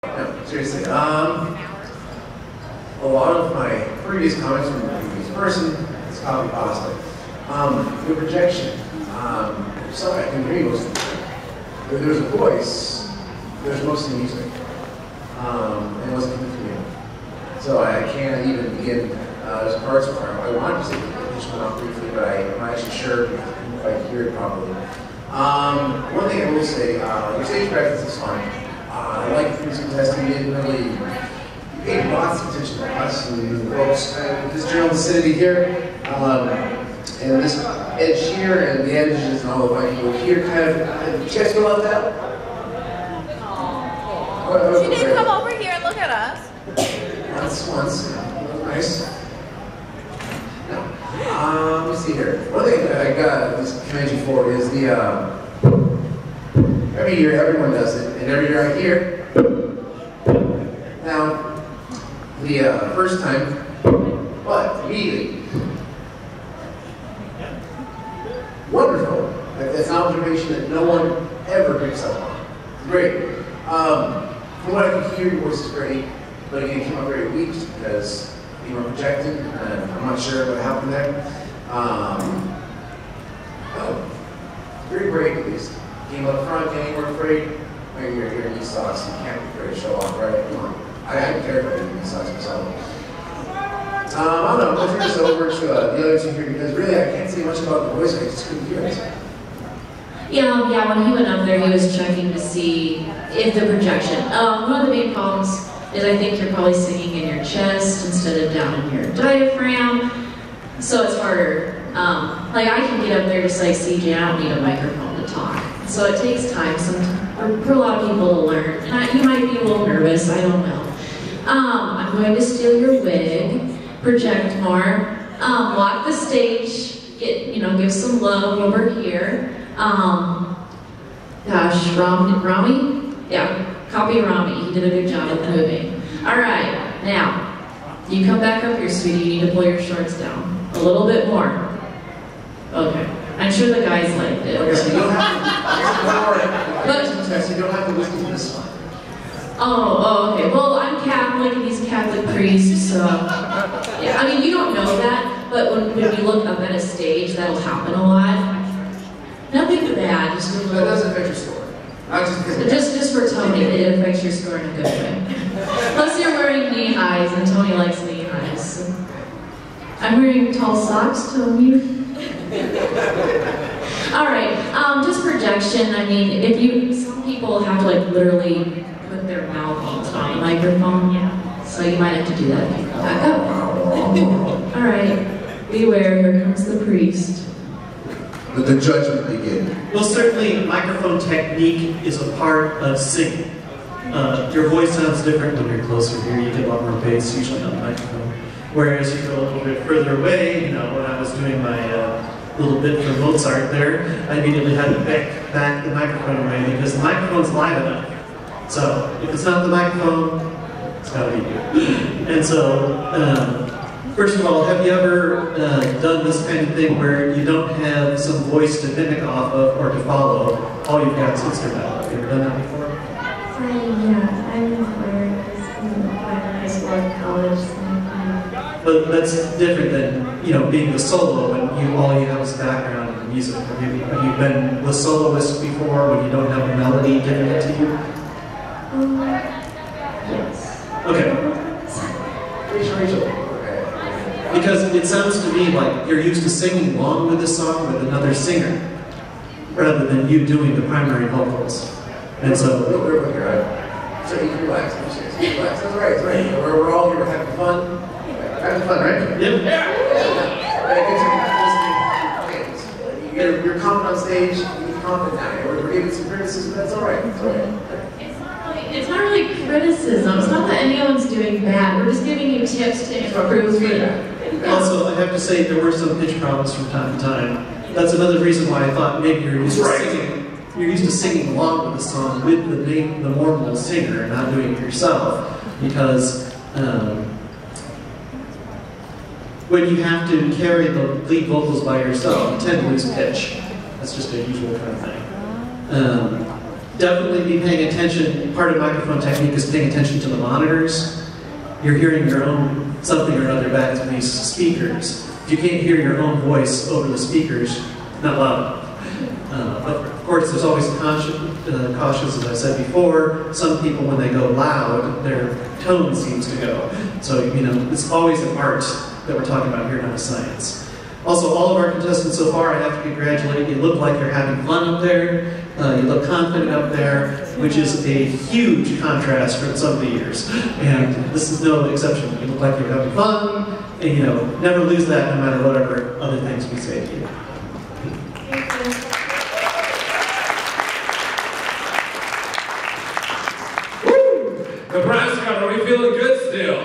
No, seriously. A lot of my previous comments from the previous person is copy pasta. The projection. Sorry, I can hear you most of the time. There's a voice, there's mostly music. And it wasn't coming from you. So I can't even begin. There's parts where I wanted to say it just went off briefly, but I'm not actually sure if I hear it properly. One thing I will say, your stage presence is fine. I like the music testing. You didn't really, you paid lots of attention to us and the folks in this general vicinity here. And this edge here and the edges and all the white people here kind of, did you guys feel about that? She didn't come over here and look at us. Once. Nice. No. Let me see here. One thing that I got this commend you for is the, every year everyone does it, and every year I hear. Now, the first time, but immediately. Wonderful. That's an observation that no one ever picks up on. Great. From what I can hear, your voice is great, but again, it came out very weak because you were projecting, and I'm not sure what happened there. Very brave at least. Came up front, and you weren't afraid. Maybe you're here in these socks, you can't be afraid to show off, right? Come on. I don't care about these socks myself. I don't know, I'm going to turn this over to the other two here because really I can't say much about the voice, I just couldn't hear it. Yeah, when he went up there, he was checking to see if the projection. One of the main problems is I think you're probably singing in your chest instead of down in your diaphragm, so it's harder. Like I can get up there just like CJ, I don't need a microphone to talk. So it takes time for a lot of people to learn. And you might be a little nervous, I don't know. I'm going to steal your wig, project more, walk the stage, give some love over here. Gosh, Rami? Yeah, copy Rami. He did a good job of moving. All right, now, you come back up here, sweetie. You need to pull your shorts down. A little bit more. Okay. I'm sure the guys liked it. Okay, so you don't have to listen to this one. Oh, okay. Well, I'm Catholic, and he's a Catholic priest, so... Yeah, I mean, you don't know that, but when you look up at a stage, that'll happen a lot. Nothing bad, just a little... That doesn't affect your score. Just for Tony, it affects your score in a good way. Plus you're wearing knee highs, and Tony likes knee highs. So. I'm wearing tall socks, Tony. Alright, just projection. I mean, some people have to like literally put their mouth on the microphone, so you might have to do that. Back up. Alright, beware, here comes the priest. Let the judgment begin. Well, certainly microphone technique is a part of singing. Your voice sounds different when you're closer here. You get a lot more bass usually on the microphone. Whereas you go a little bit further away, when I was doing my little bit for Mozart there, I immediately had to back the microphone away because the microphone's live enough. So if it's not the microphone, it's got to be you. And so, first of all, have you ever done this kind of thing where you don't have some voice to mimic off of or to follow? All you've got is instrumental. Have you ever done that before? Yeah, I'm in choir in high school and college. But that's different than being the solo when all you have is background and music. Have you been the soloist before when you don't have a melody giving it to you? Yes. Okay. Rachel. Because it sounds to me like you're used to singing along with the song with another singer, rather than you doing the primary vocals. And so... Real quick here, so you can relax. Relax. That's right, that's right. We're all here, we're having fun. Having fun, right? Yep. You're confident on stage, you're confident now. We're giving some criticism, that's all right. It's all right. It's not really criticism. It's not that anyone's doing bad. We're just giving you tips to improve it. Also, I have to say there were some pitch problems from time to time. That's another reason why I thought maybe you're used to singing. You're used to singing along with the song with the normal singer and not doing it yourself. Because when you have to carry the lead vocals by yourself, you tend to lose pitch. That's just a usual kind of thing. definitely be paying attention. Part of microphone technique is paying attention to the monitors. You're hearing your own something or other back to these speakers. If you can't hear your own voice over the speakers, not loud. But of course, there's always cautious, as I said before. Some people, when they go loud, their tone seems to go. So, you know, it's always an art that we're talking about here, not a science. Also, all of our contestants so far, I have to congratulate. You look like you're having fun up there. You look confident up there, which is a huge contrast from some of the years. And this is no exception. You look like you're having fun, and you know, never lose that no matter whatever other things we say to you. Nebraska, are we feeling good still?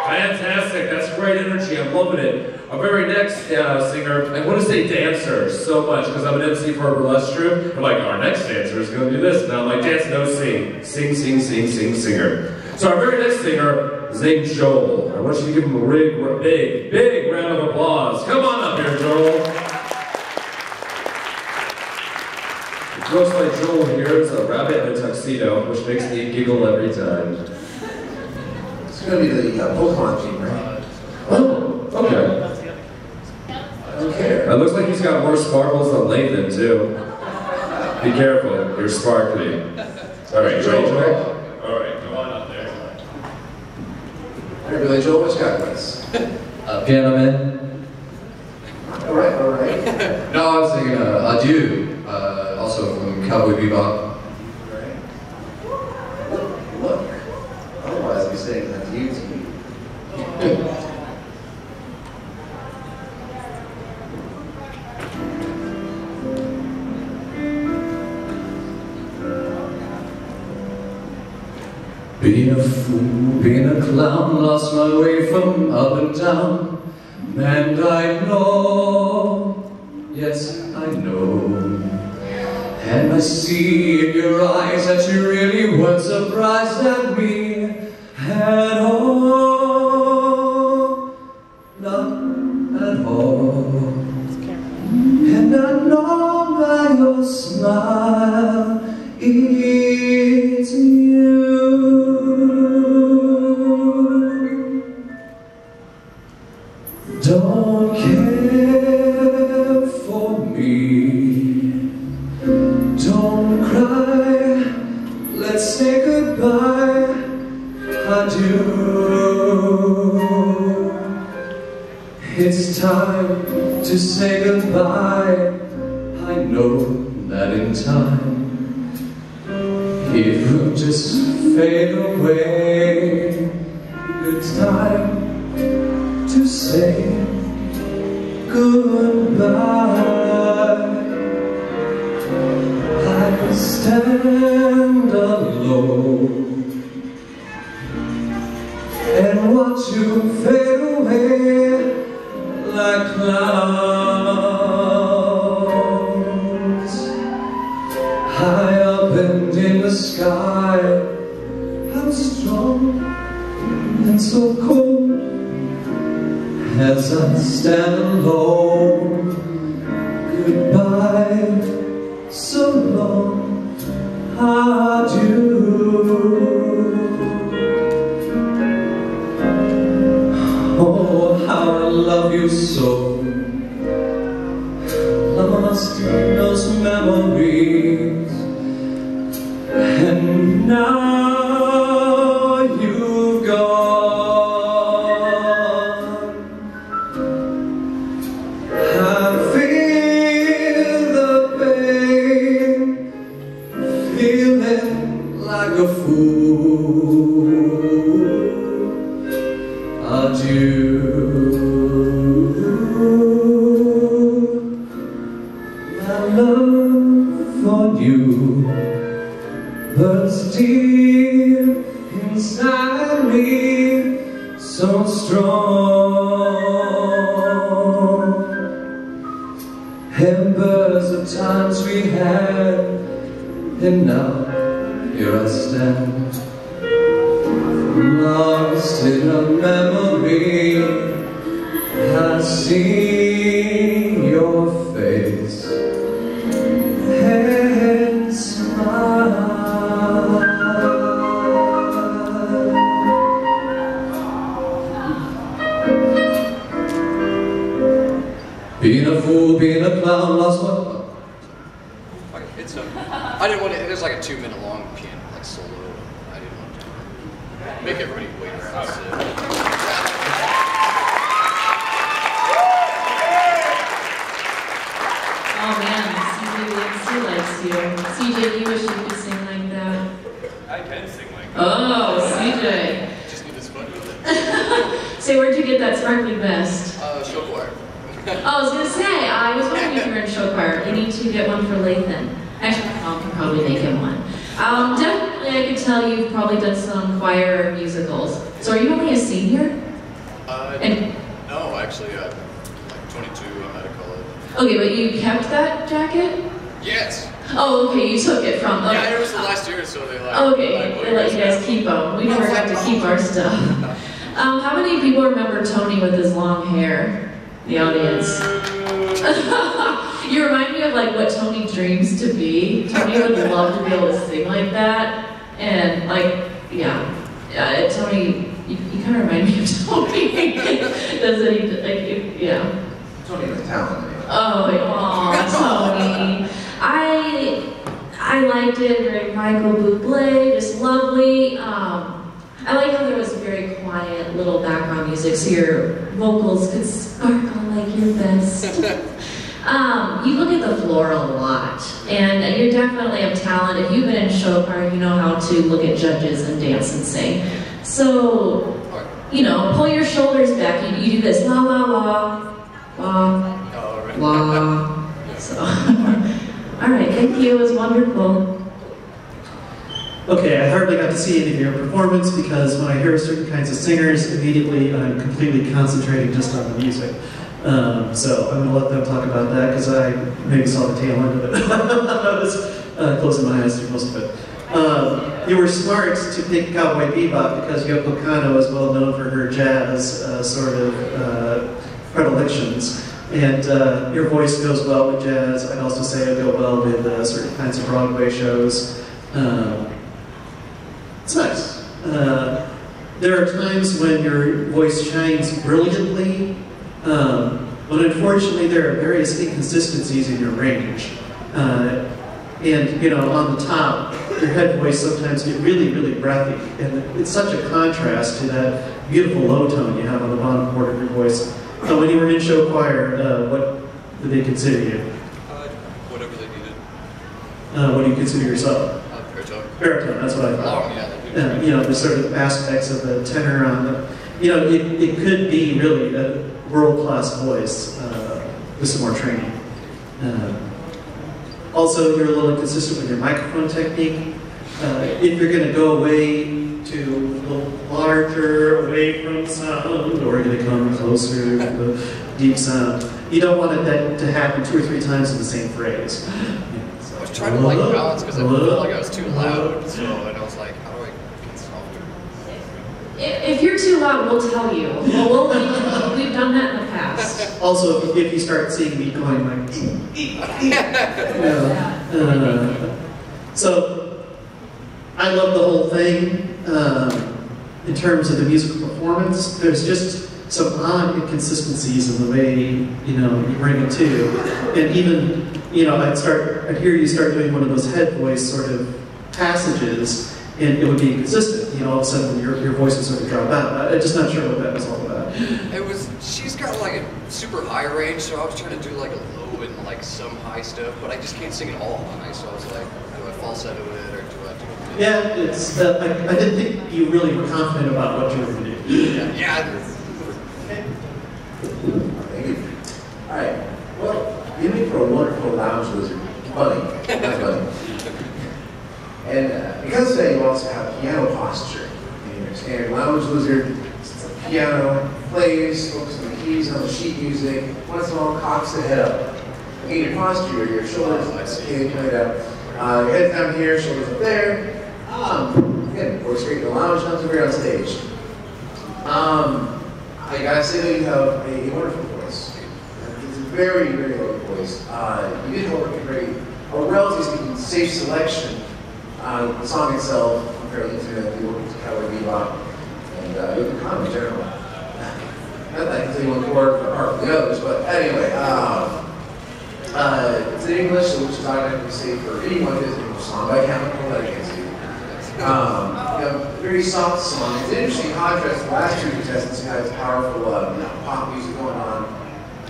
Fantastic, that's great energy, I'm loving it. Our very next singer, I want to say dancer so much because I'm an MC for a burlesque troupe. I'm like, our next dancer is going to do this. Now I'm like, dance, no, sing. Sing, sing, sing, sing, singer. So our very next singer is named Joel. I want you to give him a big, big round of applause. Come on up here, Joel. Looks like Joel here is a rabbit in a tuxedo, which makes me giggle every time. It's going to be the Pokemon team, right? Oh, okay. I don't care. It looks like he's got more sparkles than Lathan, too. Be careful, you're sparkly. All right, Joel. All right, come on up there. All right, Billy Joel, what you got for us? Piano Man. All right, all right. No, I was thinking Adieu, also from Cowboy Bebop. Right. Look. Otherwise, I'd be saying that to you. Being a fool, being a clown, lost my way from up and down. And I know, yes, I know. And I see in your eyes that you really weren't surprised at me at all. Not at all. And I know by your smile it's you. Don't care for me. Don't cry. Let's say goodbye. Adieu. It's time to say goodbye. I know that in time it will just fade away. It's time to say goodbye. I stand alone and watch you fade away like clouds high up and in the sky. I'm strong and so cold as I stand alone. Goodbye, so long, adieu. Oh, how I love you so. Lost in those memories, and now you've gone. I feel the pain, feeling like a fool. Adieu. My love for you burns deep inside me, so strong. Embers of times we had, and now here I stand, lost in a memory. I see your face. Hey, like a 2-minute long piano like solo. I didn't want to make everybody wait around. So. Oh man, CJ likes you. CJ, you wish you could sing like that? I can sing like that. Oh, CJ. Just need this fun with it. Say, where'd you get that sparkly vest? Show choir. Oh, I was gonna say, I was wondering if you were in show choir. You need to get one for Lathan. Actually, my mom can probably make him one. Definitely, I could tell you've probably done some choir musicals. So are you only a senior? No, actually, I'm like 22. I'm out of college. Okay, but you kept that jacket? Yes. Oh, okay, you took it from. Okay. Yeah, it was the last year, so they like. Okay, they let you guys keep them. We never got to keep our stuff. How many people remember Tony with his long hair? The audience. You remind me of like what Tony dreams to be. Tony would love to be able to sing like that, and like, yeah, Tony. You kind of remind me of Tony. Doesn't he? Like, yeah. Tony has talent. Oh, Tony. I liked it. Very Michael Bublé, just lovely. I like how there was very quiet little background music, so your vocals could sparkle like your best. You look at the floor a lot, and you're definitely of talent. If you've been in show choir, you know how to look at judges and dance and sing. So, you know, pull your shoulders back. You do this la la la, la, la. So, all right, thank you. It was wonderful. Okay, I hardly got to see any of your performance because when I hear certain kinds of singers, immediately I'm completely concentrating just on the music. So I'm going to let them talk about that because I maybe saw the tail end of it. I was closing my eyes through most of it. You were smart to pick Cowboy Bebop because Yoko Kanno is well known for her jazz sort of predilections. And your voice goes well with jazz. I'd also say it would go well with certain kinds of Broadway shows. It's nice. There are times when your voice shines brilliantly, but unfortunately there are various inconsistencies in your range. And, you know, on the top, your head voice sometimes get really, really breathy. And it's such a contrast to that beautiful low tone you have on the bottom part of your voice. When you were in show choir, what did they consider you? Whatever they needed. What do you consider yourself? Baritone. Baritone, that's what I thought. Oh, yeah. You know, the sort of aspects of the tenor on the, you know, it could be really a world-class voice with some more training. Also, you're a little inconsistent with your microphone technique. If you're going to go away to a little larger, away from sound, or you're going to come closer to the deep sound, you don't want that to happen 2 or 3 times in the same phrase. I was trying to like balance because I felt like I was too loud, so and I was like, how do I get softer? If you're too loud, we'll tell you. Well, we've done that in the past. Also, if you start seeing me going like, so I love the whole thing. In terms of the musical performance, there's just some odd inconsistencies in the way, you know, you bring it to. And even, you know, I'd hear you start doing one of those head voice sort of passages, and it would be inconsistent. You know, all of a sudden your voice would sort of drop out. I'm just not sure what that was all about. She's got like a super high range, so I was trying to do like a low and like some high stuff, but I just can't sing it all high, so I was like, do I falsetto it or do I do it? Yeah, it's, I didn't think you really were confident about what you were going to do. Yeah. Thank you. All right. Well, you mean for a wonderful lounge lizard. Funny. Not funny. And because today you also have piano posture. In your standard lounge lizard, it's a piano, plays, focuses on the keys, on the sheet music, once in a while cocks the head up. In your posture, your shoulders, okay, pointed out. Your head's down here, shoulders up there. Again, works great in the lounge, not so great on stage. I gotta say that you have a wonderful voice. It's a very, very low voice. You did however a relatively speaking, safe selection. The song itself, I'm fairly into the work to Cowboy Bebop and Yoko Kanno in general. Not that I can tell you one chord apart from the others, but anyway, it's in English, which is automatically safe for anyone who's English song by Chemical that I can't see. Very soft song. It's an interesting contrast to the last two contestants who had this powerful pop music going on,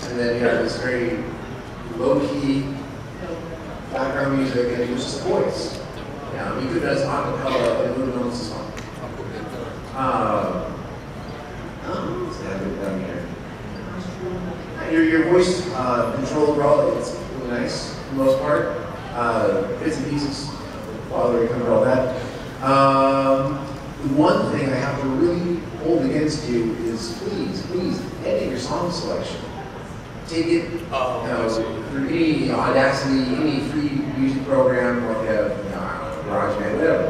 and then you have this very low-key background music, and it was just a voice. You could have done a cappella, and it would have known this song. Let's have it down here. Your voice control overall, it's really nice for the most part. Bits and pieces while we cover all that. One thing I have to really hold against you is please edit your song selection. Take it through any Audacity, any free music program like GarageBand, whatever.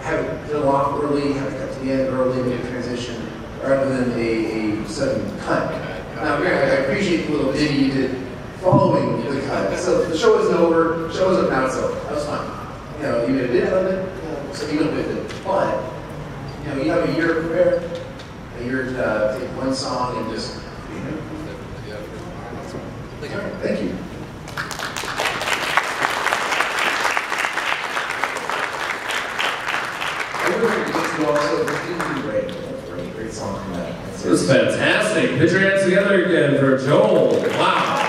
Have it fill off early, have it cut to the end early, make a transition, rather than a sudden cut. Now, I appreciate the little ditty you did following the cut. So the show isn't over, the show isn't out, so that was fun. You made a bit of it, so you don't with it. But, you have a year to prepare, a year to take one song and just, Thank you. Great song from that. It was fantastic. Put your hands together again for Joel. Wow.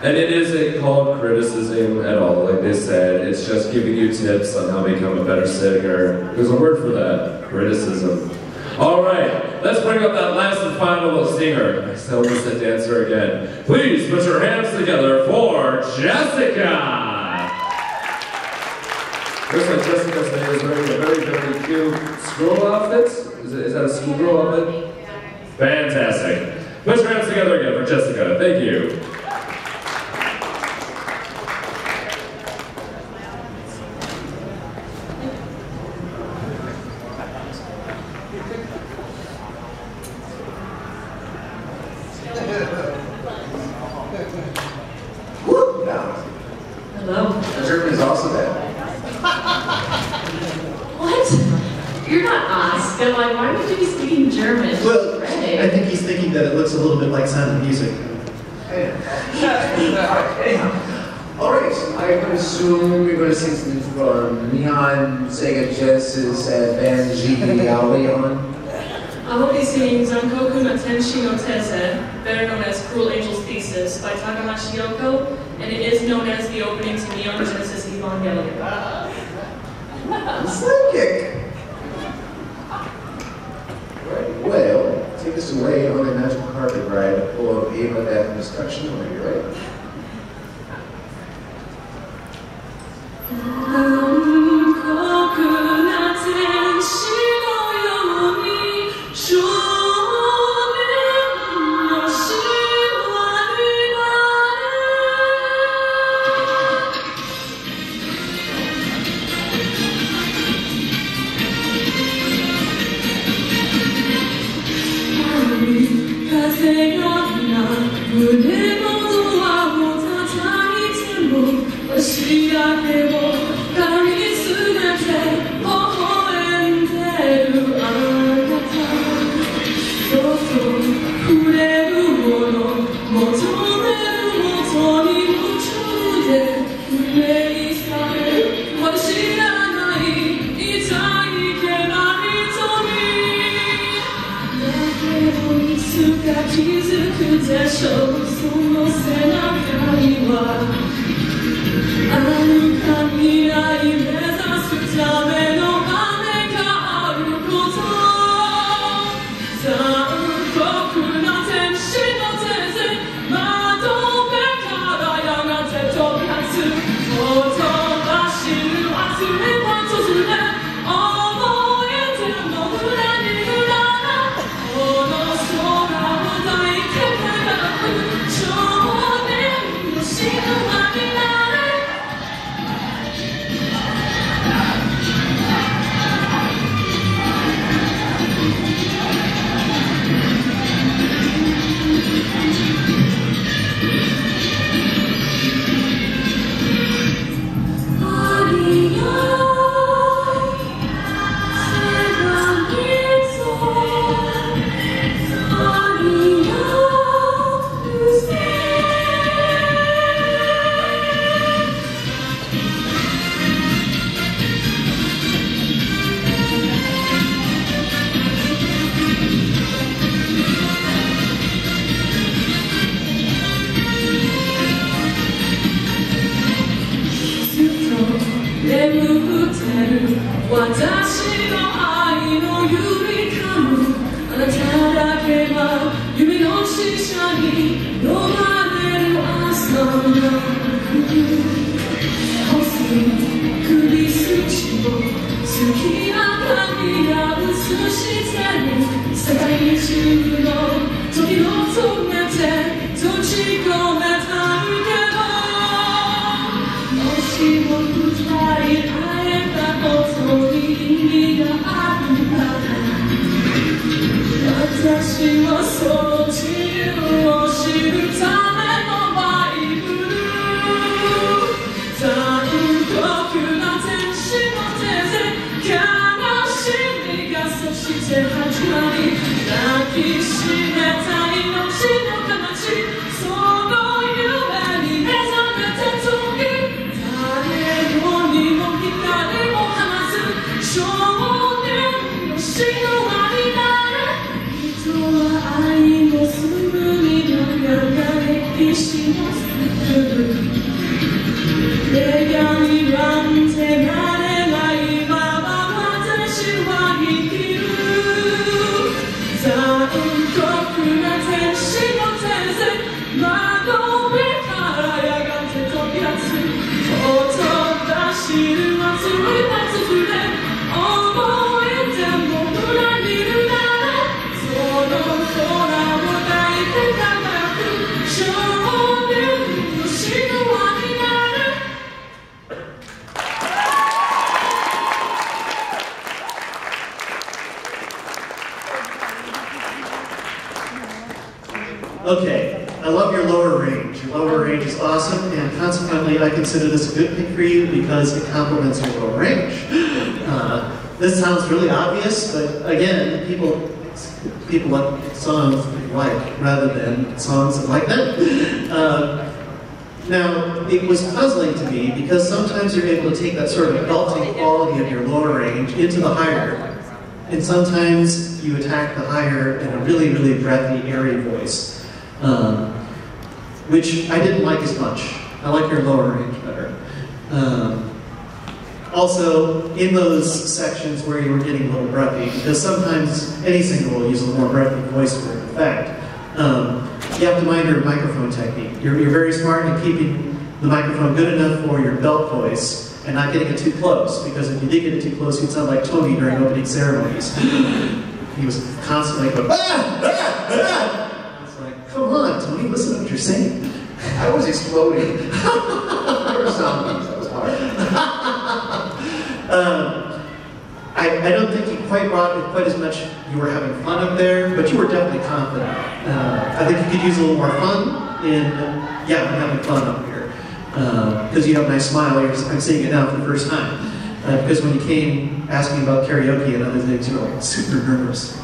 And it isn't called criticism at all, like they said. It's just giving you tips on how to become a better singer. There's a word for that, criticism. All right, let's bring up that last and final singer. I still almost said dancer again. Please put your hands together for Jessica. Looks like Jessica's name is wearing a very cute school outfit. Is that a schoolgirl outfit? Fantastic. Put your hands together again for Jessica. Thank you. Hello. German is also there. What? You're not Oscar. Like, why would you be speaking German? Well, I think he's thinking that it looks a little bit like Sound of Music. Anyhow. Alright, I would assume you're going to sing something from Neon Sega Genesis Evangelion. I will be singing Zankoku no Tenshi no Teze, better known as Cruel Angel's Thesis, by Takahashi Yoko, and it is known as the opening to Neon Genesis Evangelion. Psychic! Right, well, take us away on a magical carpet ride full of Ava, Death, and Destruction whenever you're ready. I Okay, I love your lower range. Your lower range is awesome, and consequently, I consider this a good pick for you because it complements your lower range. This sounds really obvious, but again, people like songs they like rather than songs that like them. Now, it was puzzling to me because sometimes you're able to take that sort of belting quality of your lower range into the higher, and sometimes you attack the higher in a really, really breathy, airy voice. Which I didn't like as much. I like your lower range better. Also, in those sections where you were getting a little breathy, because sometimes any singer will use a little more breathy voice for effect, you have to mind your microphone technique. You're very smart in keeping the microphone good enough for your belt voice and not getting it too close, because if you did get it too close, you'd sound like Tony during opening ceremonies. He was constantly going, ah, ah, ah. Come on, Tony, listen to what you're saying. I was exploding. There were zombies, that was hard. I don't think you quite brought it quite as much. You were having fun up there, but you were definitely confident. I think you could use a little more fun in, yeah, I'm having fun up here. Because you have a nice smile. I'm seeing it now for the first time. Because when you came asking about karaoke and other things, you were like super nervous.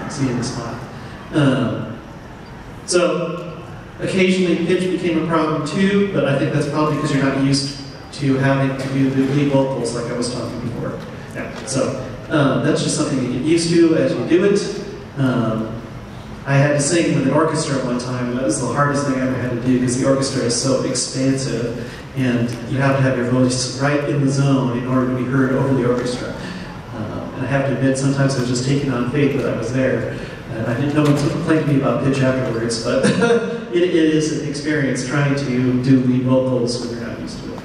Seeing the smile. So, occasionally pitch became a problem too, but I think that's probably because you're not used to having to do the lead vocals like I was talking before. Yeah, so that's just something you get used to as you do it. I had to sing with an orchestra one time, and that was the hardest thing I ever had to do because the orchestra is so expansive, and you have to have your voice right in the zone in order to be heard over the orchestra. And I have to admit, sometimes I was just taking on faith that I was there. And I didn't know what to complain to me about pitch afterwards, but it is an experience trying to do lead vocals when you're not used to it.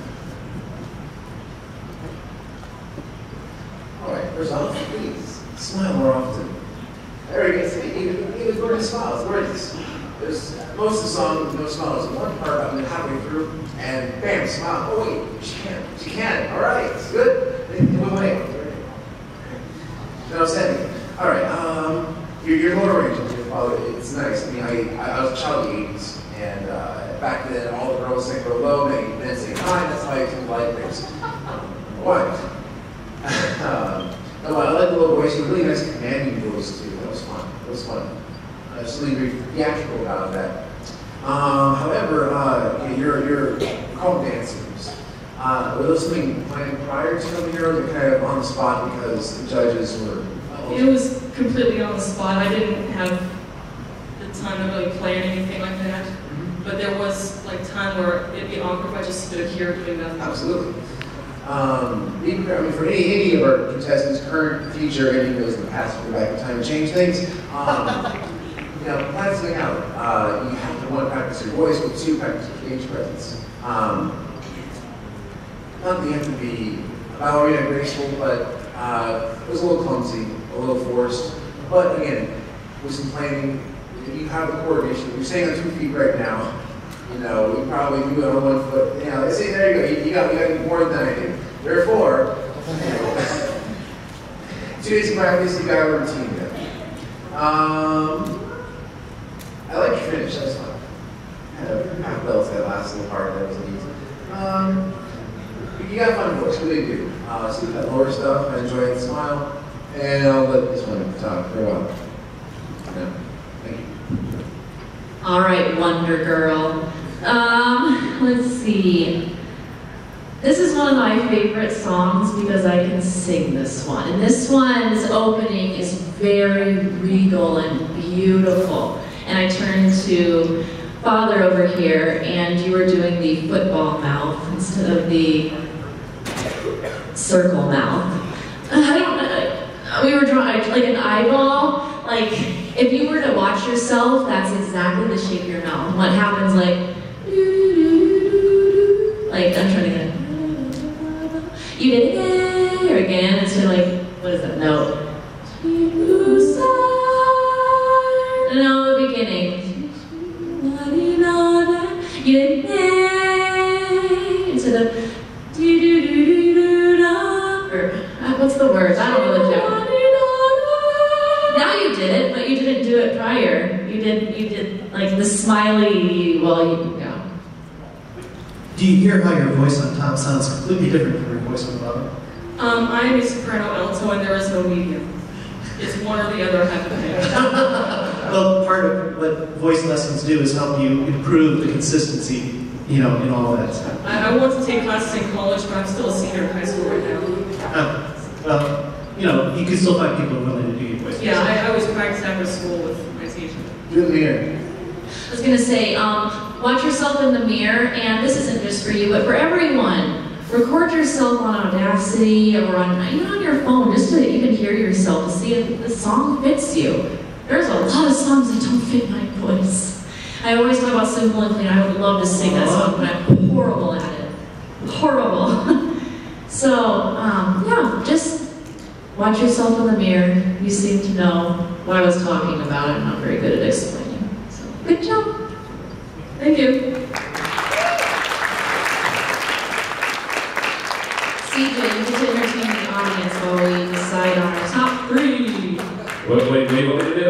All right, first off, please smile more often. There he gets it. He was gorgeous smiles, gorgeous. There's most of the song with no smiles. One part I'm halfway through, and bam, smile. Oh wait, she can. All right, it's good. It went away. No, Sandy. All right. Your lower range of your father, it's nice. I mean, I was a child of the 80s, and back then all the girls sang real low, men sang high, that's how you do light things. What? No, I like the low voice. You have a really nice commanding voice too. That was fun. It was fun. Just really very theatrical about that. However, you're called dancers. Were those something planned prior to coming here, or kind of on the spot because the judges were? It was completely on the spot. I didn't have the time to really plan anything like that. But there was like time where it'd be awkward if I just stood here doing nothing. Absolutely. For any of our contestants, current, future, any of those in the past, we're back in time to change things. Plan something out. You have to, one, practice your voice, but two, practice your stage presence. Not that you have to be ballerina graceful, but it was a little clumsy, a little forced. But again, with some planning, you have the coordination. You're staying on 2 feet right now. you know, we probably do it on 1 foot. You know, see, there you go. You got more than I do. Therefore, you know, 2 days of practice, you got a routine there. I like your finish, that's fun. Had a half belt that last little part, that was neat. You got a fun voice, really do. See that lower stuff, I enjoy it, smile. And I'll let this one talk for a while. Yeah. Thank you. All right, Wonder Girl. Let's see. This is one of my favorite songs because I can sing this one. And this one's opening is very regal and beautiful. And I turned to Father over here, and you were doing the football mouth instead of the circle mouth. I don't know. We were drawing like an eyeball. Like, if you were to watch yourself, that's exactly the shape of your mouth. What happens, like I'm trying to get it. You did it again instead of like, what is that note? No, the beginning. You did it instead of what's the words? I don't know the joke. Now you did it, but you didn't do it prior. You did like the smiley while you go. Do you hear how your voice on top sounds completely different from your voice on the bottom? I am a soprano alto, and there is no medium. It's one or the other half of it. Well, part of what voice lessons do is help you improve the consistency, you know, in all that stuff. I want to take classes in college, but I'm still a senior in high school right now. Well, you know, you can still find people willing to do your voice. Yeah, I always practice after school with my teacher. Do the mirror. I was gonna say, watch yourself in the mirror, and this isn't just for you, but for everyone. Record yourself on Audacity or even on your phone, just so that you can hear yourself to see if the song fits you. There's a lot of songs that don't fit my voice. I always talk about Simple and Clean. I would love to sing that song, but I'm horrible at it. Horrible. So, yeah, just watch yourself in the mirror. You seem to know what I was talking about. I'm not very good at explaining. So, good job. Thank you. CJ, you get to entertain the audience while we decide on our top 3. What do you want me to do?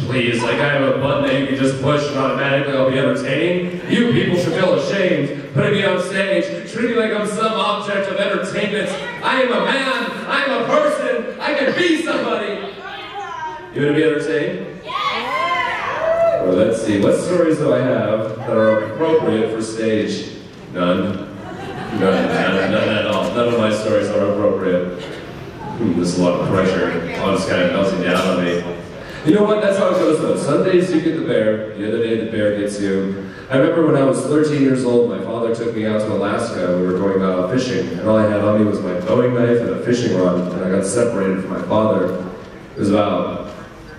Please, like I have a button that you can just push and automatically I'll be entertaining? You people should feel ashamed putting me on stage, treating me like I'm some object of entertainment. I am a man, I'm a person, I can be somebody. You want to be entertained? Yeah! Well, let's see, what stories do I have that are appropriate for stage? None. None at all. None of my stories are appropriate. There's a lot of pressure. All just kind of melting down on me. You know what? That's how it goes though. Some days you get the bear, the other day the bear gets you. I remember when I was 13 years old, my father took me out to Alaska. We were going fishing, and all I had on me was my bowie knife and a fishing rod, and I got separated from my father. It was about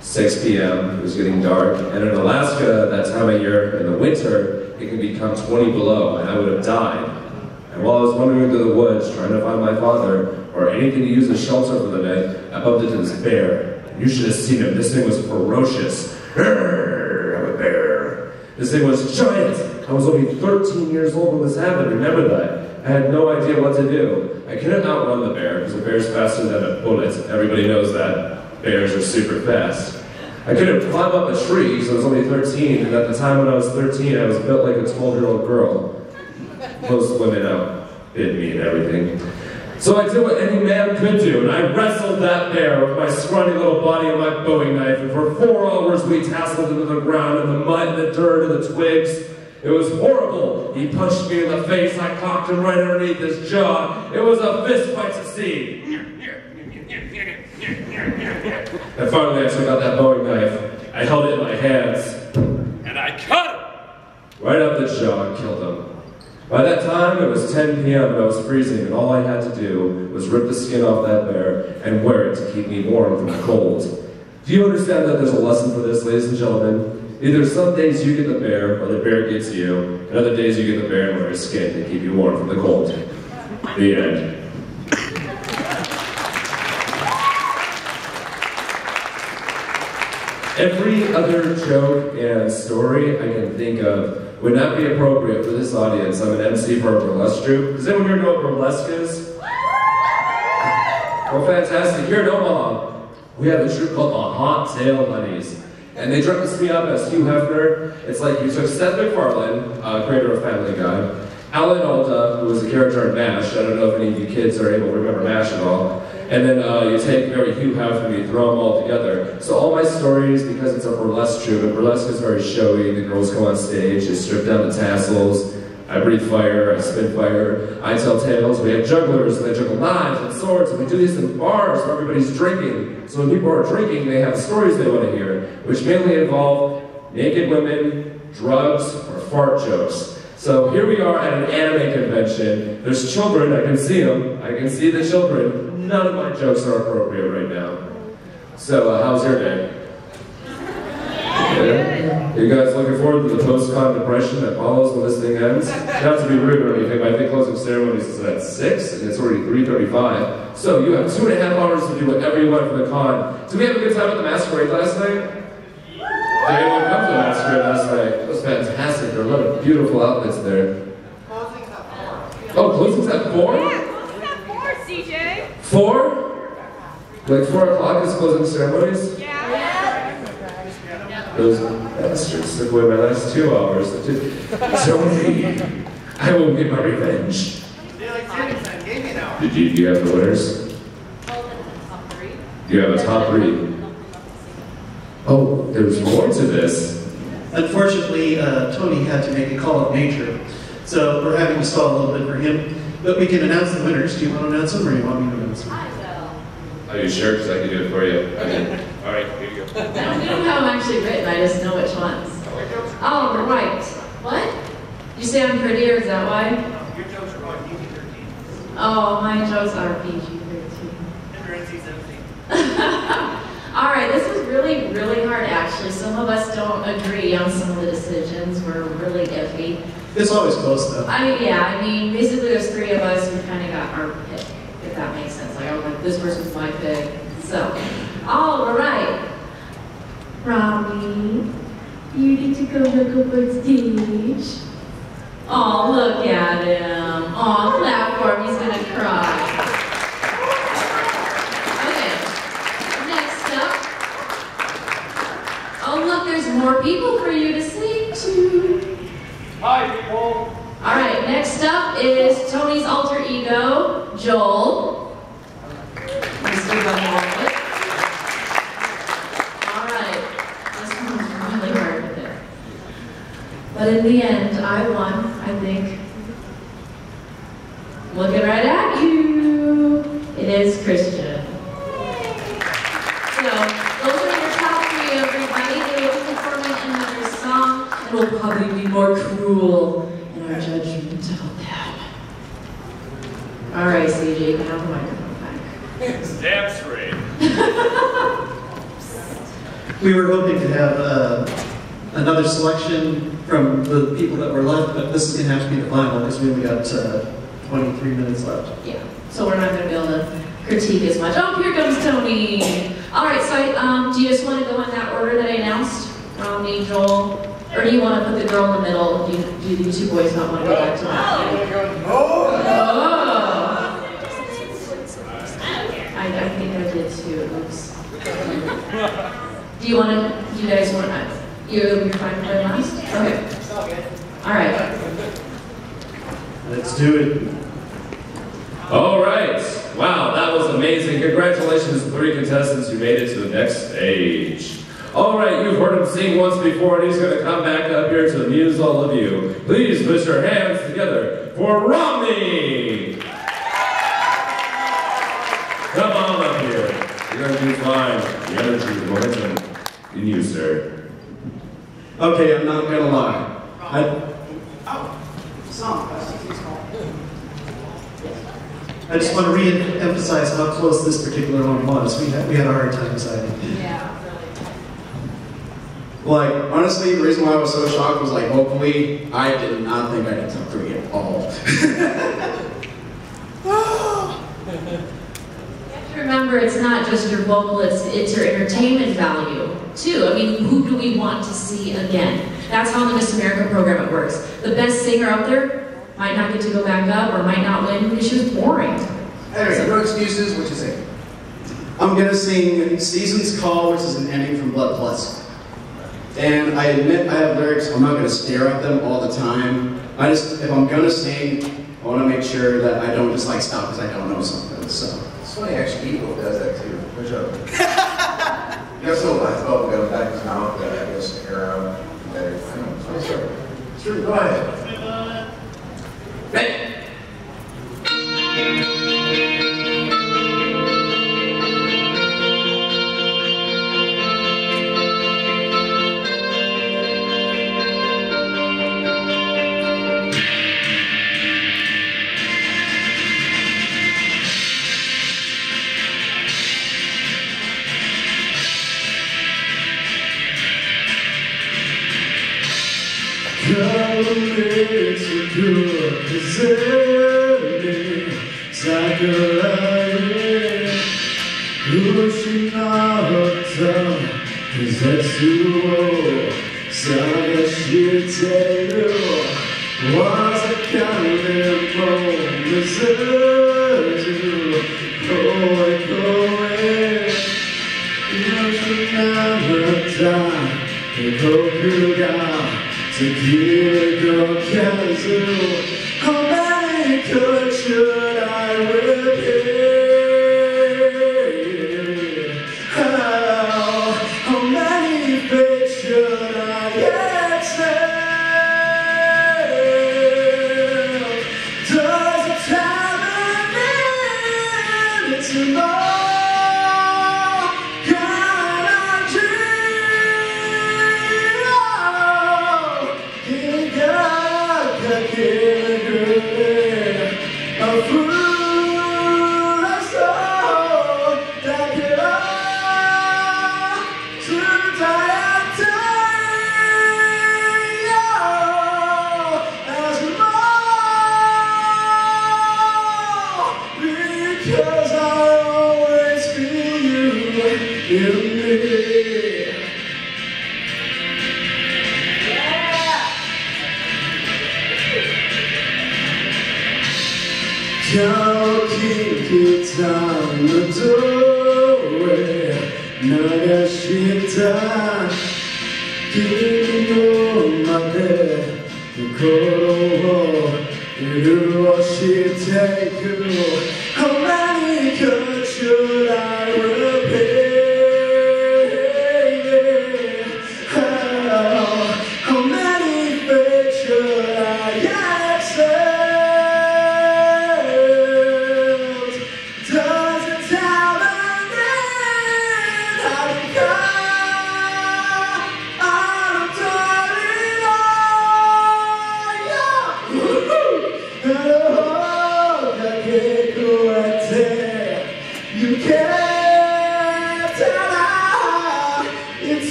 6 p.m. It was getting dark, and in Alaska, that time of year, in the winter, it can become 20 below, and I would have died. And while I was wandering through the woods, trying to find my father, or anything to use as shelter for the night, I bumped into this bear. You should have seen him. This thing was ferocious. Arrgh, I'm a bear. This thing was giant. I was only 13 years old when this happened. Remember that. I had no idea what to do. I couldn't outrun the bear, because a bear's faster than a bullet. Everybody knows that. Bears are super fast. I couldn't climb up a tree, because I was only 13, and at the time when I was 13, I was built like a 12-year-old girl. Most women outbid me and everything. So I did what any man could do, and I wrestled that bear with my scrawny little body and my bowie knife, and for 4 hours we tasseled into the ground in the mud and the dirt and the twigs. It was horrible. He punched me in the face, I cocked him right underneath his jaw. It was a fist fight to see. And finally I took out that bowie knife, I held it in my hands, and I cut him! Right up the jaw and killed him. By that time, it was 10 p.m. and I was freezing, and all I had to do was rip the skin off that bear and wear it to keep me warm from the cold. Do you understand that there's a lesson for this, ladies and gentlemen? Either some days you get the bear, or the bear gets you, and other days you get the bear and wear his skin to keep you warm from the cold. The end. Every other joke and story I can think of would not be appropriate for this audience. I'm an MC for a burlesque troupe. Does anyone here know what burlesque is? Well, fantastic. Here in Omaha, we have a troupe called the Hot Tail Bunnies. And they dressed me up as Hugh Hefner. It's like you took Seth MacFarlane, creator of Family Guy, Alan Alda, who was a character in MASH. I don't know if any of you kids are able to remember MASH at all. And then you take very Hugh Hefner and you throw them all together. So all my stories, because it's a burlesque troupe, and burlesque is very showy, the girls go on stage, they strip down the tassels, I breathe fire, I spit fire, I tell tales, we have jugglers, and they juggle knives and swords, and we do this in bars where everybody's drinking. So when people are drinking, they have stories they want to hear, which mainly involve naked women, drugs, or fart jokes. So here we are at an anime convention. There's children, I can see them. I can see the children. None of my jokes are appropriate right now. So how's your day? Yeah. You guys looking forward to the post-con depression that follows when this thing ends? Not to be rude or anything, but I think closing ceremonies is at 6, and it's already 3:35. So you have 2.5 hours to do whatever you want for the con. Did we have a good time at the masquerade last night? Did anyone come to the masquerade last night? It was fantastic. There were a lot of beautiful outfits there. Closing's at 4. Oh, closing's at 4? Yeah, closing's at 4, CJ. 4? Like 4 o'clock is closing ceremonies? Yeah. Those bastards took away my last 2 hours. Tony, I will get my revenge. Do you have the winners? Do you have a top 3? Oh, there's more to this. Unfortunately, Tony had to make a call of nature, so we're having to stall a little bit for him. But we can announce the winners. Do you want to announce them, or do you want me to announce them? Are you sure? Because I can do it for you. Okay. All right, here you go. I don't know how I'm actually written, I just know which ones. Oh, right. What? You say I'm prettier, is that why? Your jokes are on PG-13. Oh, my jokes are PG-13. And they're NC-17. Alright, this was really, really hard actually. Some of us don't agree on some of the decisions. We're really iffy. It's always close, though. I mean, basically there's 3 of us who kind of got our pick, if that makes sense. Like, oh, like, this person's my pick. So, alright. Robbie, you need to go look up on stage. Oh, look at him. Oh, clap for him. He's gonna cry. Oh, look, there's more people for you to sing to. Hi, people. All right, next up is Tony's alter ego, Joel. Mr. Bunny. All right, this one was really hard to pick. But in the end, I won, I think. Looking right at you. It is Christian. So, those are your top 3, everybody. They will be performing another song, and we'll probably be more cruel in our judgment of them. All right, CJ, you can have the microphone back. Damn straight. We were hoping to have another selection from the people that were left, but this is going to have to be the final because we only got 23 minutes left. Yeah, so we're not going to be able to critique as much. Oh, here comes Tony. All right, so do you just want to go in that order that I announced? Romney, Joel, or do you want to put the girl in the middle? Do you 2 boys not want to go back to that? Oh! I think I did too. Oops. Do you guys want to? You're fine for last? Okay. All right. Let's do it. All right. Wow, that was amazing. Congratulations to 3 contestants who made it to the next stage. All right, you've heard him sing once before, and he's going to come back up here to amuse all of you. Please put your hands together for Romney. Come on up here. You're going to do fine. The energy, the momentum in you, sir. Okay, I'm not going to lie. I just want to re-emphasize how close this particular one was. We had a hard time deciding. Yeah, Like, honestly, the reason why I was so shocked was, like, vocally, I did not think I could top 3 at all. You have to remember remember, it's not just your vocal, it's your entertainment value, too. I mean, who do we want to see again? That's how in the Miss America program it works. The best singer up there might not get to go back up or might not win because she was boring. Anyway, no excuses, what you say? I'm gonna sing Season's Call, which is an ending from Blood Plus. And I admit I have lyrics, I'm not gonna stare at them all the time. If I'm gonna sing, I wanna make sure that I don't just like stop because I don't know something, so. It's funny, actually, Eagle does that too. Good job. You have so much bubble gum back in his mouth that I guess air out better. I know, it's funny story. It's true, go ahead. Ready?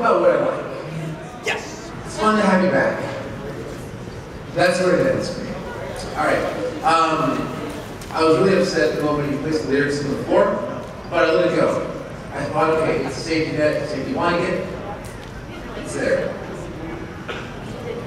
about what I like. Yes. It's fun to have you back. That's what it ends for me. All right. I was really upset the moment you placed the lyrics on the floor, but I let it go. I thought, okay, it's a safety net, safety blanket. It's there.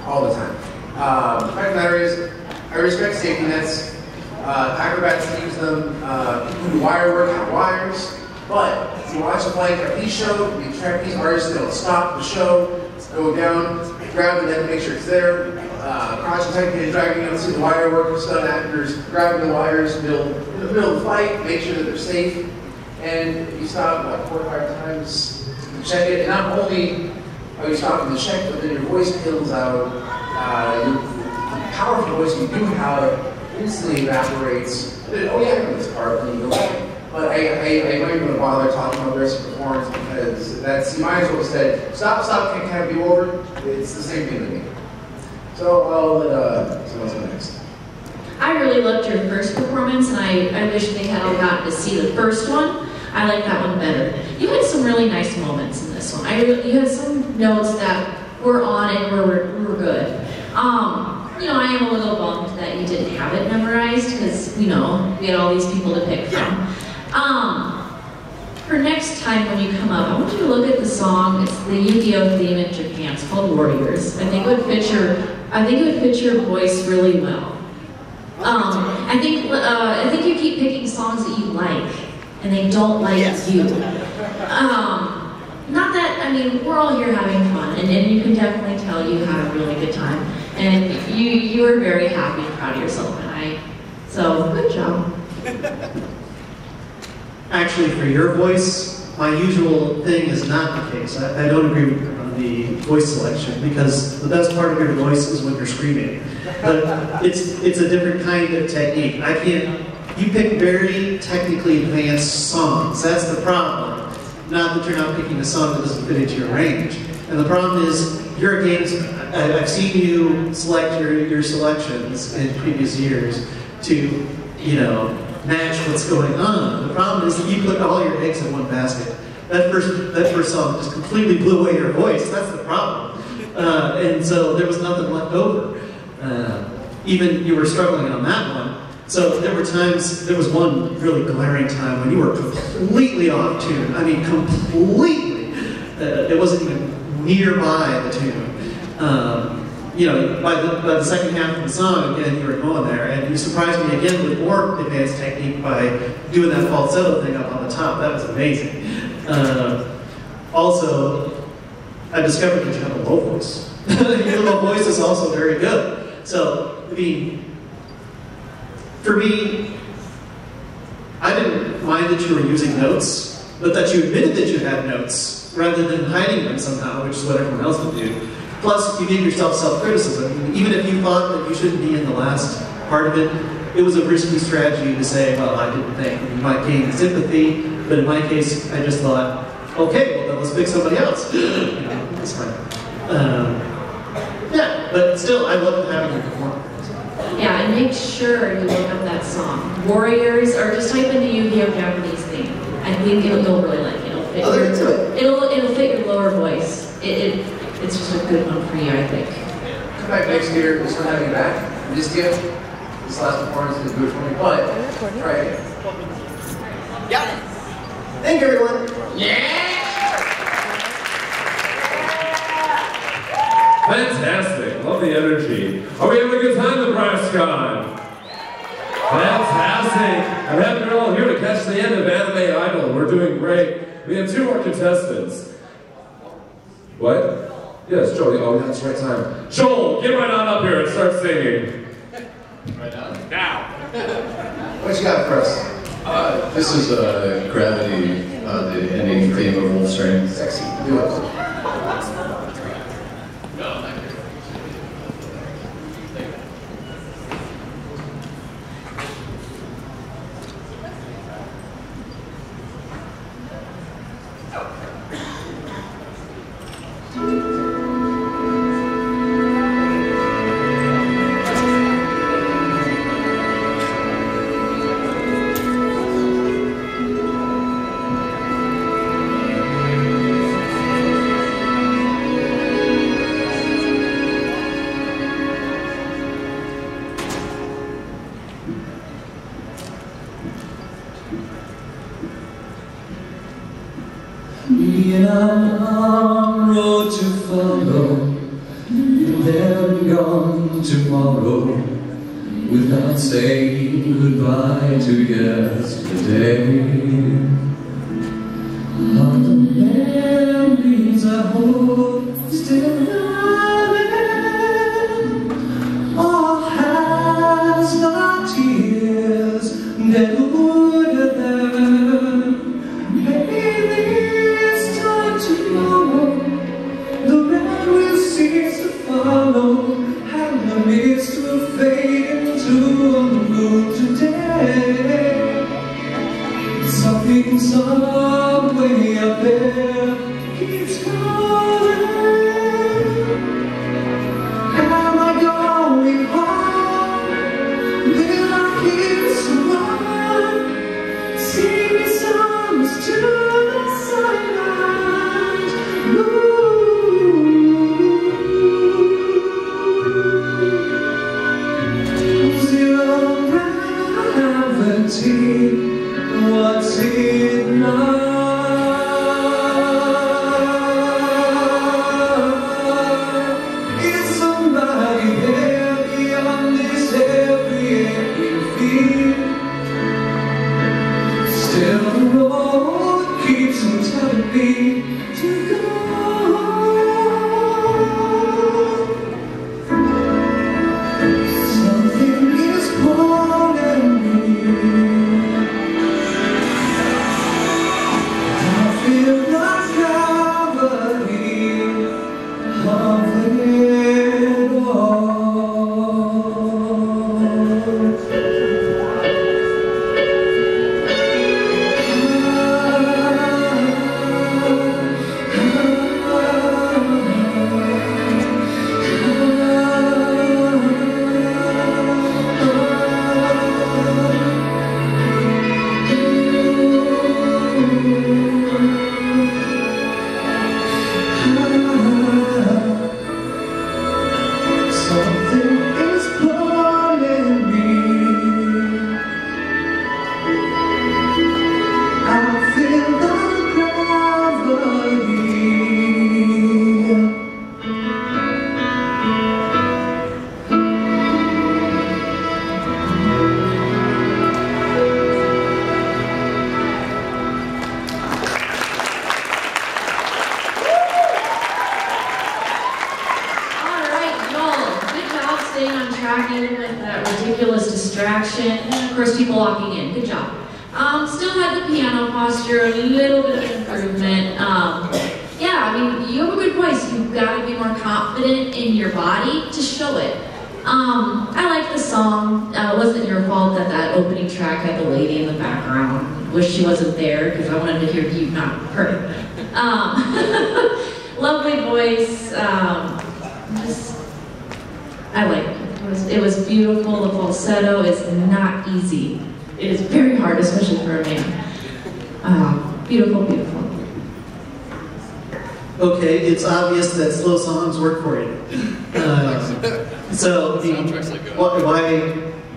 All the time. The fact of the matter is, I respect safety nets. Acrobats use them. People who do wire work have wires. But if you watch a flying trapeze show, the trapeze artists, they'll stop the show, go down, grab the net, make sure it's there. Crouching tight, dragging out, see the wire work, stunt actors, grabbing the wires, in the middle of the fight, make sure that they're safe. And you stop like 4 or 5 times to check it. And not only are you stopping to check, but then your voice peels out. Your powerful voice you do have instantly evaporates. Oh yeah, I know this part, and you go back. But I'm not even going to bother talking about the rest of the performance because that's, you might as well say, stop, can't be over. It's the same thing to me. So I'll let someone go next. I really loved your first performance, and I wish they had all gotten to see the first one. I like that one better. You had some really nice moments in this one. You had some notes that were on and were good. You know, I am a little bummed that you didn't have it memorized because, you know, we had all these people to pick from. For next time when you come up, I want you to look at the song. It's the Yu-Gi-Oh theme in Japan. It's called Warriors. I think it would fit your voice really well. I think you keep picking songs that you like, and they don't like you. Not that, I mean, we're all here having fun, and you can definitely tell you had a really good time, and you were very happy and proud of yourself, so good job. Actually, for your voice, my usual thing is not the case. I don't agree with the voice selection because the best part of your voice is when you're screaming. But it's a different kind of technique. You pick very technically advanced songs. That's the problem. Not that you're not picking a song that doesn't fit into your range. And the problem is, you're against, I've seen you select your selections in previous years to, you know, match what's going on. The problem is that you put all your eggs in one basket. That first song just completely blew away your voice. That's the problem. And so there was nothing left over. Even you were struggling on that one. So there were times, there was one really glaring time when you were completely off tune. I mean, completely. It wasn't even nearby the tune. You know, by the second half of the song, again, you were going there, and you surprised me again with more advanced technique by doing that falsetto thing up on the top. That was amazing. Also, I discovered that you have a low voice. Your low voice is also very good. So, I mean, for me, I didn't mind that you were using notes, but that you admitted that you had notes, rather than hiding them somehow, which is what everyone else would do. Plus, you gave yourself self-criticism. Even if you thought that you shouldn't be in the last part of it, it was a risky strategy to say, well, I didn't think. You might gain sympathy, but in my case, I just thought, okay, well, then let's pick somebody else. You know, it's fine. Yeah, but still, I love having you perform. Yeah, and make sure you look up that song. Warriors, or just type in the Yu-Gi-Oh! Japanese theme. I think you'll really like it. It'll fit your lower voice. It's just a good one for you, I think. Come back next year, we'll start having you back. This last performance is good for me, but try it again. Got it. Thank you, everyone. Fantastic. Love the energy. Are we having a good time, Nebraska? Fantastic. I'm happy you're all here to catch the end of Anime Idol. We're doing great. We have 2 more contestants. What? Yes, Joel. Oh, that's right time. Joel, get right on up here and start singing. Right on. Now. What you got for us? This is Gravity, the ending theme of Wolf's Rain. Sexy. Do it. in a long road to follow, and then gone tomorrow, without saying goodbye to yesterday. All the memories I hold still alive, all has the tears that would have done. Maybe this time tomorrow, the rain will cease to follow, and the mist will fade into a moon today. Something some way up there keeps calling. Am I going home? Will I hear someone sing songs to the silent moon? Zero gravity. What's it now? Is somebody there beyond this every aching fear? Still the road keeps on telling me to go. Something is calling me. And of course people walking in, good job. Still had the piano posture, a little bit of improvement. Yeah, I mean, you have a good voice. You've got to be more confident in your body to show it. I like the song. It wasn't your fault that that opening track had the lady in the background. Wish she wasn't there because I wanted to hear you, not her. Lovely voice. I like it. It was beautiful. The falsetto is not easy. It is very hard, especially for a man. Beautiful, beautiful. Okay, it's obvious that slow songs work for you. So,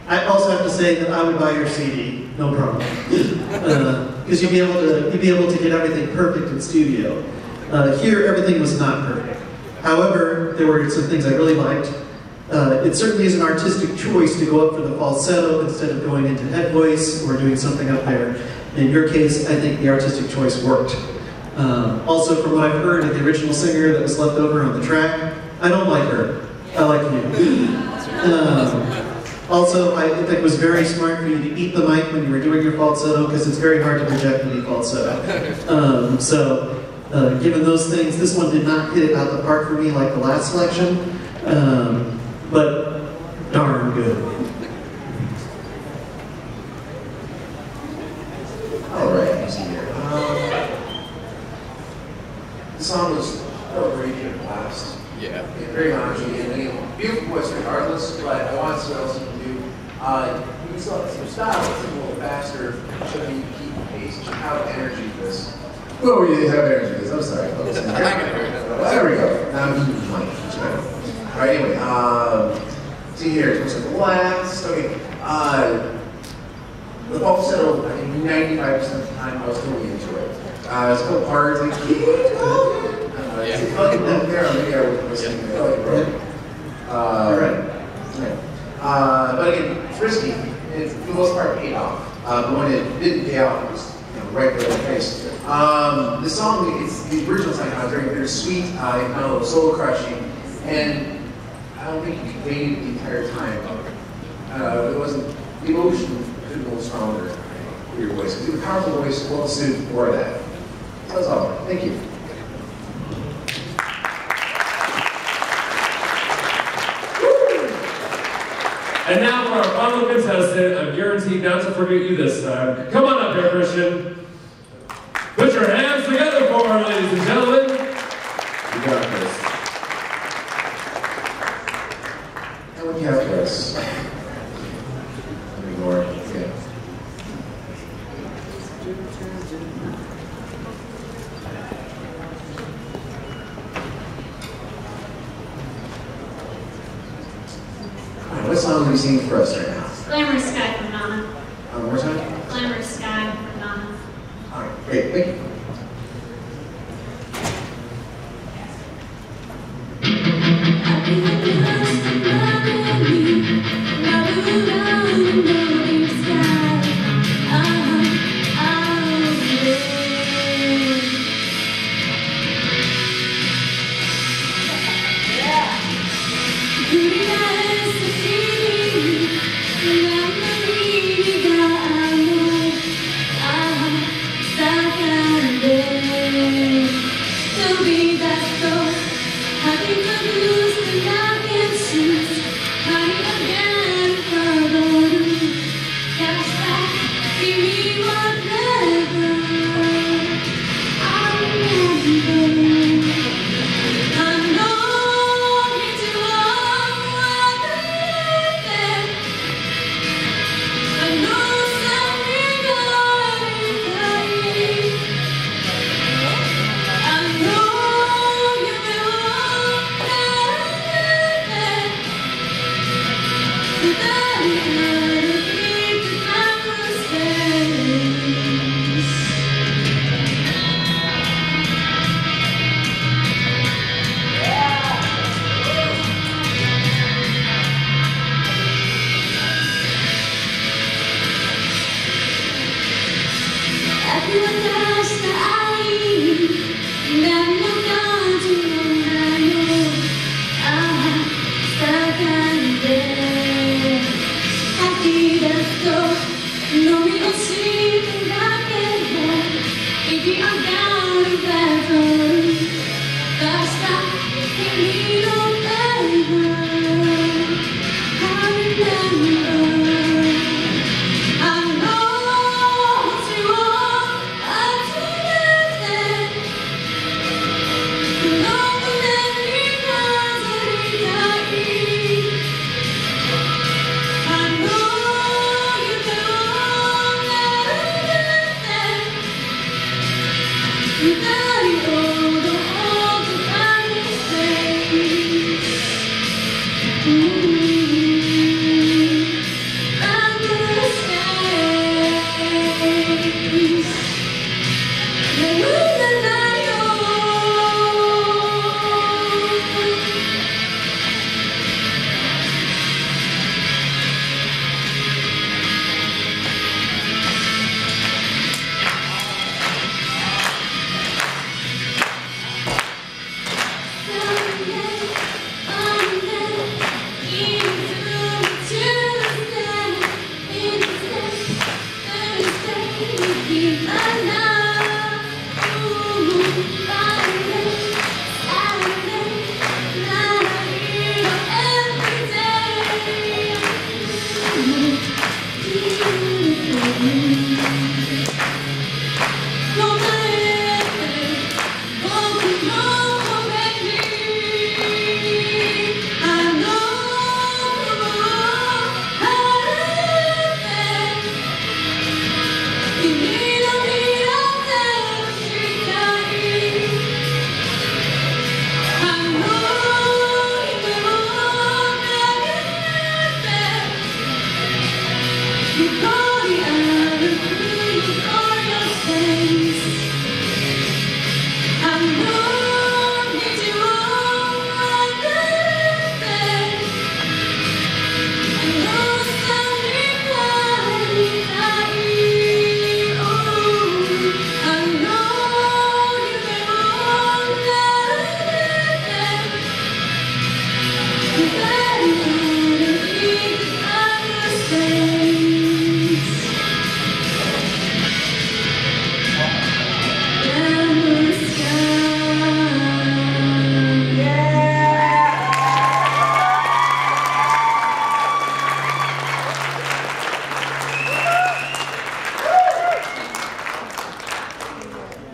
I also have to say that I would buy your CD, no problem, because you'd be able to get everything perfect in studio. Here, everything was not perfect. However, there were some things I really liked. It certainly is an artistic choice to go up for the falsetto instead of going into head voice or doing something up there. In your case, I think the artistic choice worked. Also, from what I've heard of the original singer that was left over on the track, I don't like her. I like you. Also, I think it was very smart for you to eat the mic when you were doing your falsetto because it's very hard to project any falsetto. Given those things, this one did not hit it out the park for me like the last selection. But darn good. All right, easy here. The song was great here last. Yeah. Very honesty and beautiful voice regardless, but I want to also do. You still have some style. It's a little faster. Should be keep pace. Should have energy for this. Oh, you have energy for this. I'm sorry, folks. There we go. Now I'm keeping money. All right, anyway, see here, towards the last, okay, the falsetto, I think 95% of the time I was totally into it. It's called parts, like, it's like that there, maybe I would listen to it. But again, it's risky. It's for the most part paid off. But when it didn't pay off, it was right there in the face. The song, it's the original song, I was very bittersweet, kind of a little soul crushing, and I don't think you conveyed it the entire time. It wasn't, the emotion could have been a little stronger for your voice. Because you have a powerful voice, well suited for that. That's all. Thank you. And now for our final contestant, I'm guaranteed not to forget you this time. Come on up here, Christian. Put your hands together for her, ladies and gentlemen. You got this. And when you have this, ignore it. Yeah. What song are you singing for us right now? Glamorous Sky from Nana. One more time? Glamorous Sky from Nana. All right, great, thank you.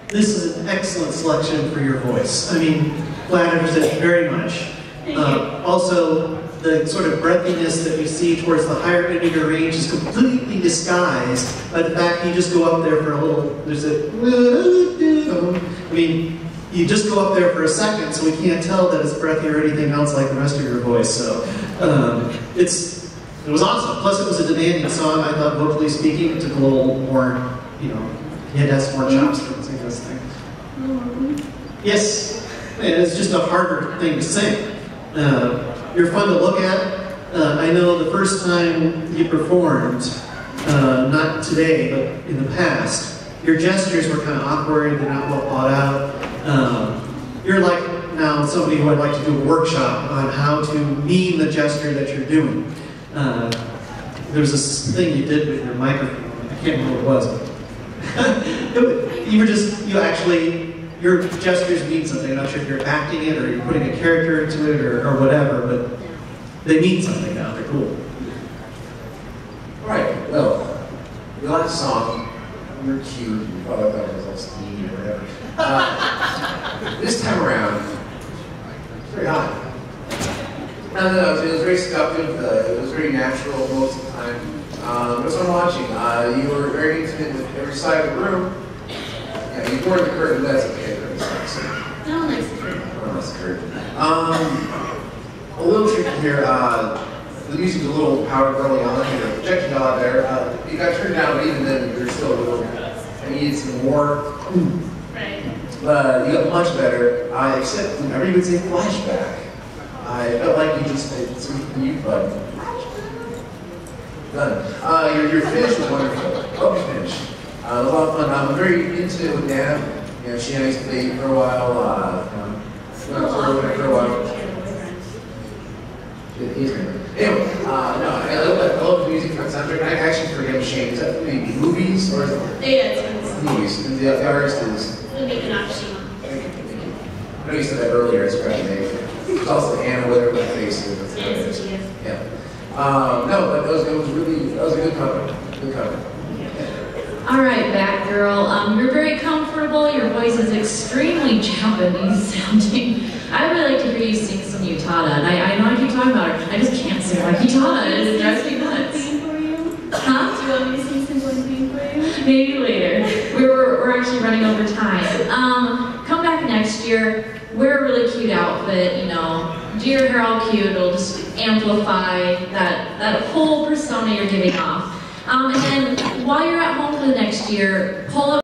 this is an excellent selection for your voice. I mean, flatters it very much. Also, the sort of breathiness that you see towards the higher end of your range is completely disguised by the fact you just go up there for a little, there's a, I mean, you just go up there for a second, so we can't tell that it's breathy or anything else like the rest of your voice. So it was awesome. Plus, it was a demanding song. I thought, vocally speaking, it took a little more, you know, you had to have some more chops to sing this thing. Yes, and it's just a harder thing to sing. You're fun to look at. I know the first time you performed, not today, but in the past, your gestures were kind of awkward, they're not well thought out. You're like now somebody who I'd like to do a workshop on how to mean the gesture that you're doing. There was this thing you did with your microphone, I can't remember what it was. Your gestures mean something. I'm not sure if you're acting it or you're putting a character into it or whatever, but they mean something now, they're cool. Alright, well, the last song, you're cute, you probably thought it was all steamy or whatever. This time around, it's very hot. No, it was very seductive, it was very natural most of the time. That's what I'm watching. You were very intimate with every side of the room. Yeah, you boarded the curtain, that's okay, that sucks. No one likes the curtain. No one likes the curtain. A little tricky here, the music's a little powered early on, you know, projection out there. You got turned down, but even then, there's still a little, I needed some more. Right. But you got much better, except whenever you would say flashback. I felt like you just hit some mute button. Done. Your finish was wonderful. Hope you finished. It was a lot of fun. I'm very into it with Dana. You know, she and I used to date for a while. For a while. Anyway, no, I love the music for the soundtrack. I actually forget Shane. Is that maybe movies or is it? Yeah, it's movies. And the artist is. Thank you. I know you said that earlier. It's correct. It's also Anna, whatever that face is. Yeah. No, but that was a good cover. Good cover. All right, Batgirl. You're very comfortable. Your voice is extremely Japanese sounding. I would really like to hear you sing some Utada, and I know I keep talking about her. I just can't sing like Utada. It drives me nuts. Huh? Do you want me to sing some One Thing for you? Maybe later. We're actually running over time. Come back next year. Wear a really cute outfit. You know, do your hair all cute. It'll just amplify that whole persona you're giving off. And then while you're at home for the next year, pull up